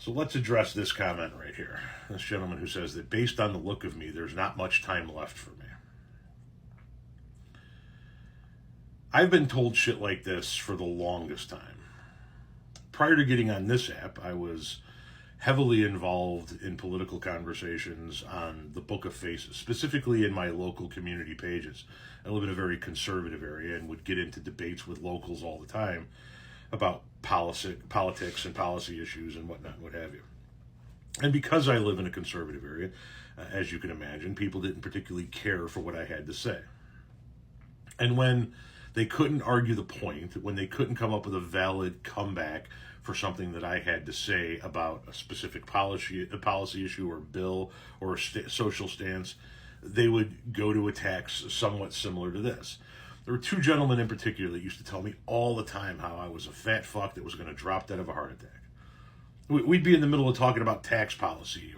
So let's address this comment right here. This gentleman who says that based on the look of me, there's not much time left for me. I've been told shit like this for the longest time. Prior to getting on this app, I was heavily involved in political conversations on the Book of Faces, specifically in my local community pages. I live in a very conservative area and would get into debates with locals all the time about politics and policy issues and whatnot, what have you. And because I live in a conservative area, as you can imagine, people didn't particularly care for what I had to say. And when they couldn't argue the point, when they couldn't come up with a valid comeback for something that I had to say about a specific policy issue or bill or a social stance, they would go to attacks somewhat similar to this. There were two gentlemen in particular that used to tell me all the time how I was a fat fuck that was going to drop dead of a heart attack. We'd be in the middle of talking about tax policy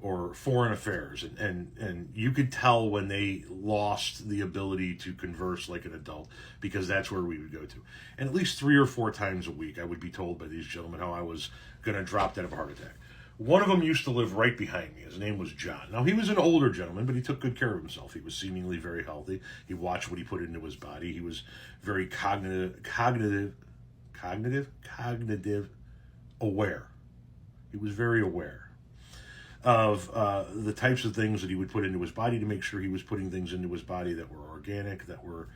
or foreign affairs, and you could tell when they lost the ability to converse like an adult, because that's where we would go to. And at least 3 or 4 times a week, I would be told by these gentlemen how I was going to drop dead of a heart attack. One of them used to live right behind me. His name was John. Now, he was an older gentleman, but he took good care of himself. He was seemingly very healthy. He watched what he put into his body. He was very cognitive aware. He was very aware of the types of things that he would put into his body to make sure he was putting things into his body that were organic, that were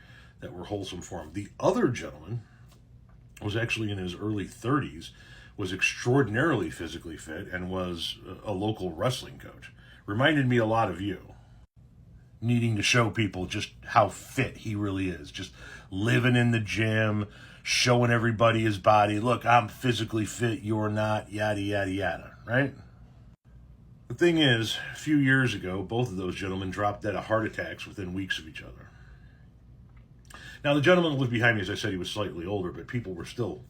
wholesome for him. The other gentleman was actually in his early 30s, was extraordinarily physically fit, and was a local wrestling coach. Reminded me a lot of you, needing to show people just how fit he really is, just living in the gym, showing everybody his body. Look, I'm physically fit, you're not, yada, yada, yada, right? The thing is, a few years ago, both of those gentlemen dropped dead of heart attacks within weeks of each other. Now, the gentleman that lived behind me, as I said, he was slightly older, but people were still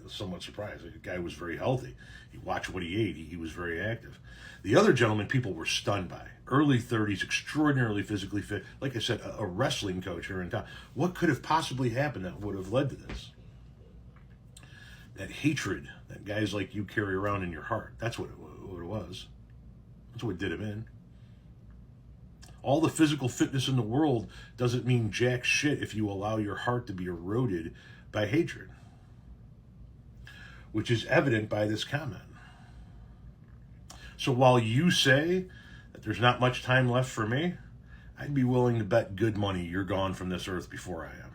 somewhat surprised. The guy was very healthy. He watched what he ate. He was very active. The other gentleman, people were stunned by. Early 30s, extraordinarily physically fit. Like I said, a wrestling coach here in town. What could have possibly happened that would have led to this? That hatred that guys like you carry around in your heart. That's what it was. That's what did him in. All the physical fitness in the world doesn't mean jack shit if you allow your heart to be eroded by hatred, which is evident by this comment. So while you say that there's not much time left for me, I'd be willing to bet good money you're gone from this earth before I am.